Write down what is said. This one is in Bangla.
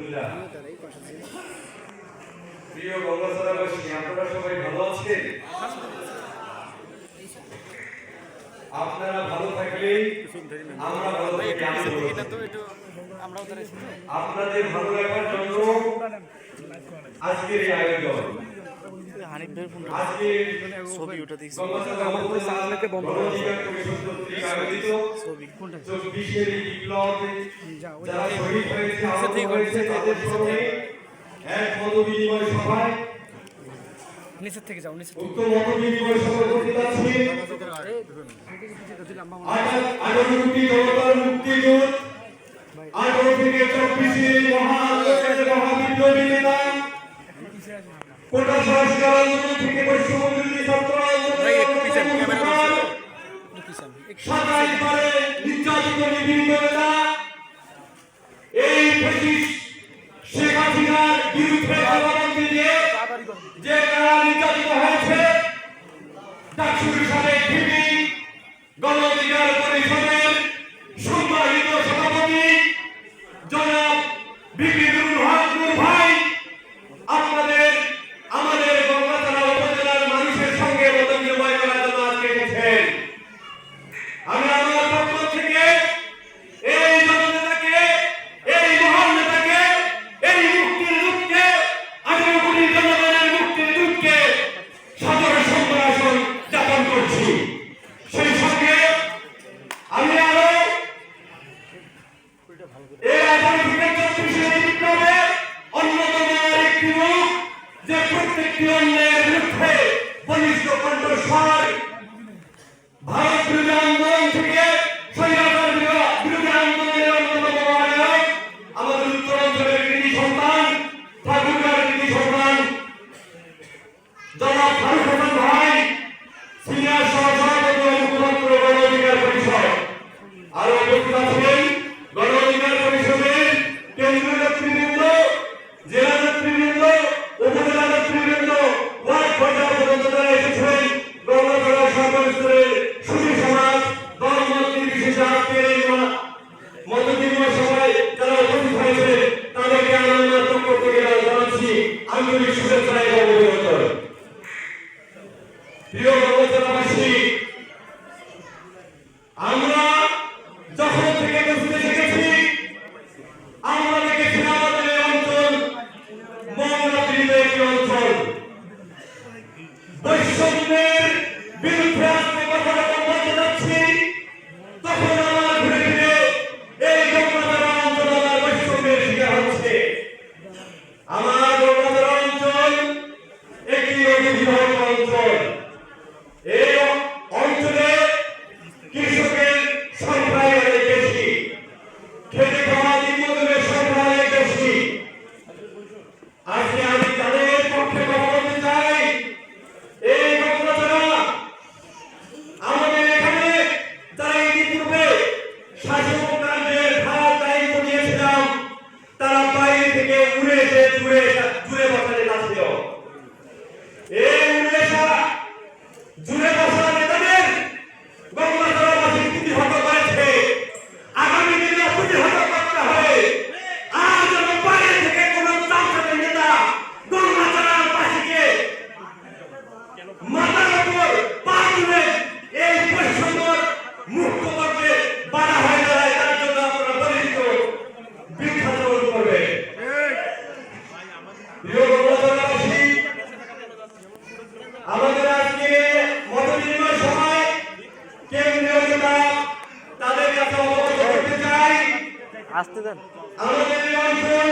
আলহামদুলিল্লাহ। প্রিয় গঙ্গাচড়াবাসী, আপনারা সবাই ভালো আছেন? আপনারা ভালো থাকলে আমরা ভালো থাকি। আপনাদের ভালো লাগার জন্য আজকের এই আয়োজন। আজকে ছবি উঠে দিয়েছে আয়োজিত 24-এর বিপ্লবে যারা শহীদ হয়েছে, আহত হয়েছে, তাদের স্মরণে এক মত বিনিময় সভায় নিচের থেকে যাও, নিচের উক্ত মত বিনিময় সভায় উপস্থিত আছেন 18 কোটি জনতার মুক্তিযুদ্ধ, 18 থেকে 24-এর মহাবিপ্লবী নেতা, কোটা সংস্কার আন্দোলন থেকে বৈষম্য বিরোধী ছাত্র আন্দোলন, 27 বারে নির্যাতিত নিপীড়িত নেতা, এই শেখ হাসিনার বিরুদ্ধে জবানবন্দি দিয়ে যে কারা নির্যাতিত হয়েছে, ডাকসুর সাবেক ভিপি, গণ অধিকার পরিষদের সম্মানিত সভাপতি জনাব ভিপি নুরুল হক নূর ভাই আপনাদের আমাদের গঙ্গাচড়া উপজেলার মানুষের সঙ্গে মত বিনিময় করার জন্য আজকে এসেছেন। আমি আমার পক্ষ থেকে এই জননেতাকে, এই মহান নেতাকে, এই মুক্তির দূতকে, 18 কোটি জনগণের মুক্তির দূতকে সাদর সম্ভাষণ জ্ঞাপন করছি। সেই সঙ্গে আমি আরো এই 18 থেকে 24-এর বিপ্লবে অন্যতম আরেকটি মুখ, যে প্রত্যেকটি অন্যের বিরুদ্ধে বলিষ্ঠ কণ্ঠস্বর, ভারত বিরোধী আন্দোলন থেকে স্বৈরাচার বিরোধী আন্দোলনের অন্যতম মহানায়ক, আমাদের উত্তরাঞ্চলের কৃতি সন্তান, ঠাকুরগাঁর কৃতি সন্তান জনাব ফারুক হাসান ভাই, সিনিয়র সহসভাপতি ও মুখপাত্র গণ অধিকার পরিষদ। আরো উপস্থিত আছেন গণ অধিকার পরিষদের কেন্দ্রীয় নেতৃবৃন্দ, জেলা নেতৃবৃন্দ, উপজেলা নেতৃবৃন্দ, ওয়ার্ড পর্যায় পর্যন্ত যারা এসেছেন, গঙ্গাচড়া সরকার স্তরের সুধী সমাজ, দলমত নির্বিশেষে আজকের এই মত বিনিময় সভায় যারা উপস্থিত হয়েছে, তাদেরকে আমার পক্ষ থেকে জানাচ্ছি আন্তরিক শুভেচ্ছা এবং অভিনন্দন। প্রিয় গঙ্গাচড়াবাসী, আমরা যখন থেকে বুঝতে শিখেছি, আমরা দেখেছি আমাদের এই অঞ্চল মঙ্গলাদ্রীর একটি অঞ্চল। বৈষম্যের বিরুদ্ধে আজকে কথা যখন বলতে যাচ্ছি, তখন আমার ঘুরে ফিরে এই গঙ্গাচড়া অঞ্চল আমার বৈষম্যের শিকার হচ্ছে। আমার গঙ্গাচড়া অঞ্চল একটি অভিভাবক অঞ্চল। এই অঞ্চলে কৃষকের সংখ্যা অনেক বেশি, খেতে খাওয়া দিনমজুরের সংখ্যা অনেক বেশি। আজকে আমি তাদের পক্ষে কথা বলতে চাই। এই গঙ্গাচড়া আমাদের এখানে যারা ইতিপূর্বে শাসক কার্যের ভার দায়িত্ব নিয়েছিলাম, তারা বাইরে থেকে উড়ে এসে জুড়ে বসাতে যাচ্ছিল। এই উড়ে আসা জুড়ে বসা নেতাদের গঙ্গাচড়াবাসী প্রতিহত করেছে। আগামী দিনে প্রতিহত করতে হবে। আর যেন বাইরে থেকে কোন চামচাদের নেতা গঙ্গাচড়াবাসীকে মাথার উপর পা তুলে এই বৈষম্য মুক্ত করতে বাধা হয়ে দাঁড়ায়, তার জন্য আপনারা বলিষ্ঠ বৃক্ষারোপণ করবেন। প্রিয় গঙ্গাচড়াবাসী, আমাদের আজকে মত বিনিময় সভায় কেন্দ্রীয় নেতা তাদের কাছে অবগত করতে চাই, আসতে দেন। আমাদের এই অঞ্চল